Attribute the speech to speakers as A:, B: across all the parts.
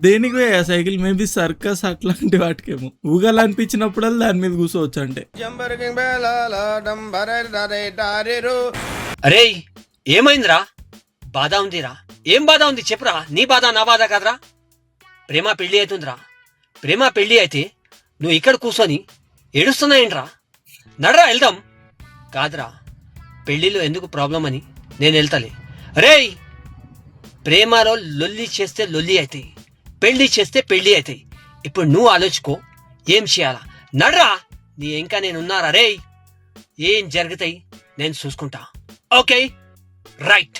A: దేనికి పోయా cycle? Maybe circus అట్లాంటి వాటికేమో. ఊగలు అనిపించినప్పుడల్లా దాని మీద కూర్చోవచ్చు అంటే.
B: అరే ఏమైందిరా? బాధ ఉందిరా. ఏం బాధ ఉంది చెప్పురా. నీ బాధ నా బాధ కాదురా. ప్రేమ పెళ్లి అవుతుందిరా. ప్రేమ పెళ్లి అయితే నువ్వు ఇక్కడ కూర్చొని ఏడుస్తున్నాయంట్రా. నడరా వెళ్దాం. కాదురా, పెళ్లిలో ఎందుకు ప్రాబ్లం అని నేను వెళ్తాలే. అరే ప్రేమలో లొల్లి చేస్తే లొల్లి అవుతాయి, పెళ్లి చేస్తే పెళ్లి అవుతాయి. ఇప్పుడు నువ్వు ఆలోచుకో ఏం చేయాలా. నడరా. నీ ఇంకా నేనున్నారా రే. ఏం జరుగుతాయి నేను చూసుకుంటా. Okay right.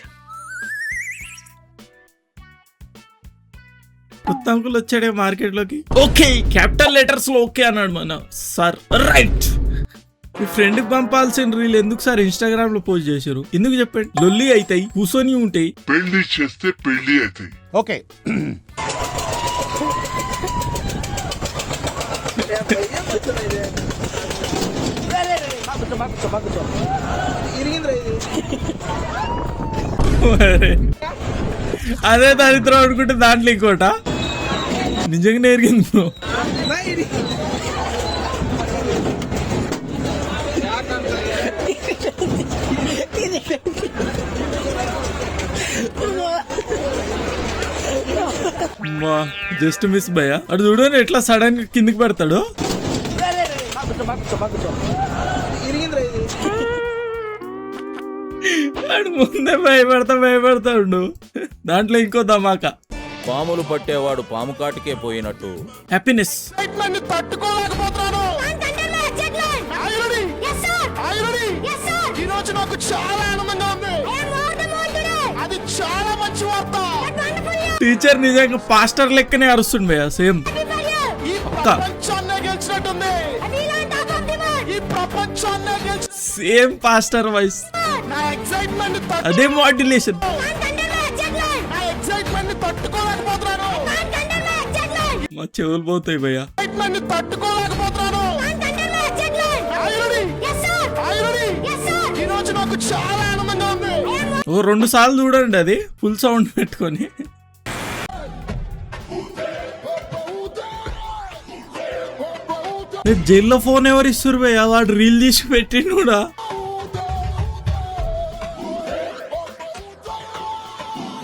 A: కొత్త అంకుల్ వచ్చాడే మార్కెట్ లోకి. ఓకే క్యాపిటల్ లెటర్స్ లో ఓకే అన్నాడు మన సార్. రైట్. మీ ఫ్రెండ్ కి పంపాల్సిన రీల్ ఎందుకు సార్ ఇన్స్టాగ్రామ్ లో పోస్ట్ చేశారు? ఎందుకు చెప్పండి? లొల్లి అవుతాయి, కూర్చొని ఉంటాయి,
C: పెళ్లి చేస్తే పెళ్లి అవుతాయి.
D: ఓకే
A: అదే దరిద్రం అనుకుంటే దాంట్లో ఇంకోట నిజంగా ఎరిగింది బ్రో. జస్ట్ మిస్ భయ్యా. అటు చూడని ఎట్లా సడన్ గా కిందికి పెడతాడు. అడు ముందే భయపడతాడు. దాంట్లో ఇంకో ధమాకా.
E: పాములు పట్టేవాడు పాము కాటికే పోయినట్టు
A: హ్యాపీనెస్.
D: ఈరోజు నాకు చాలా ఆనందంగా ఉంది. అది చాలా మంచి వార్త.
A: టీచర్ నిజంగా పాస్టర్ లెక్కనే అరుస్తుంది భయ్యా. సేమ్
D: ఈ ప్రపంచాన్నే గెలిచినట్టుంది. ఈ ప్రపంచాన్నే గెలిచి
A: సేమ్ పాస్టర్ వాయిస్.
D: నా ఎక్సైట్మెంట్
A: అదే మాడ్యులేషన్.
D: నా ఎక్సైట్మెంట్ తట్టుకోలేకపోతున్నాను.
A: మా చెవులు పోతాయి భయ్యా.
D: ఎక్సైట్మెంట్ తట్టుకోలేకపోతున్నాను. ఈరోజు నాకు చాలా ఆనందంగా ఉంది.
A: ఓ 2 సార్లు చూడండి అది ఫుల్ సౌండ్ పెట్టుకొని. జైల్లో ఫోన్ ఎవరు ఇస్తారు భయ్యా? వాడు రీల్ తీసి పెట్టిండు కూడా.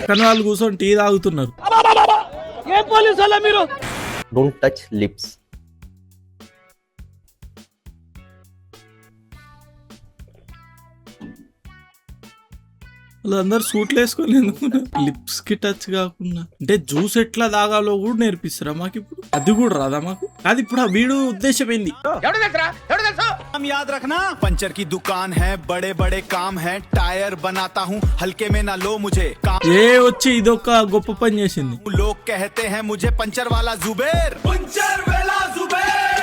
A: కానీ వాళ్ళు కూర్చొని టీ తాగుతున్నారు.
F: Don't touch lips.
A: వాళ్ళందరూ సూట్లు వేసుకొని లిప్స్ కి టచ్ కాకుండా. అంటే జ్యూస్ ఎట్లా తాగాలో కూడా నేర్పిస్తారా మాకు ఇప్పుడు? అది కూడా రాదా మాకు? అది ఇప్పుడు ఆ వీడియో ఉద్దేశం ఏంది?
D: हम याद रखना, पंचर की दुकान है, बड़े बड़े काम है, टायर बनाता हूँ, हल्के में ना लो मुझे काम.
A: ఏ వచ్చి ఇదొక గొప్ప పని చేసింది.
D: लोग कहते हैं मुझे पंचर वाला जुबेर. पंचर वाला जुबेर.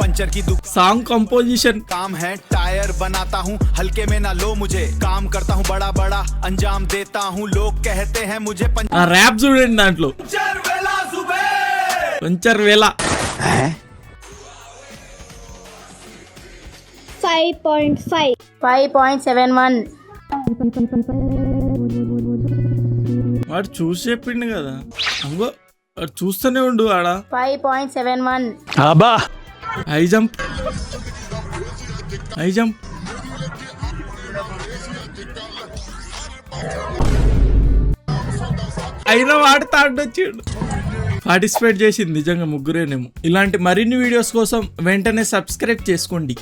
D: पंचर की दुकान
A: సాంగ్ కంపోజిషన్.
D: काम है, टायर बनाता हूँ, हल्के में ना लो मुझे काम करता हूँ, बड़ा बड़ा अंजाम देता हूँ. लोग कहते हैं मुझे
A: ఆ ర్యాప్ చూడండి దాంట్లో.
D: पंचर वाला जुबेर.
A: పంచర్ వేళ.
G: 5.71.
A: వాడు చూసి చెప్పిండు కదా. అంగో వాడు చూస్తూనే ఉండు ఆడ.
G: 5.71.
A: High jump. అయినా వాడు తాడొచ్చిండు. పార్టిసిపేట్ చేసింది నిజంగా ముగ్గురేనేమో. ఇలాంటి మరిన్ని వీడియోస్ కోసం వెంటనే సబ్స్క్రైబ్ చేసుకోండి.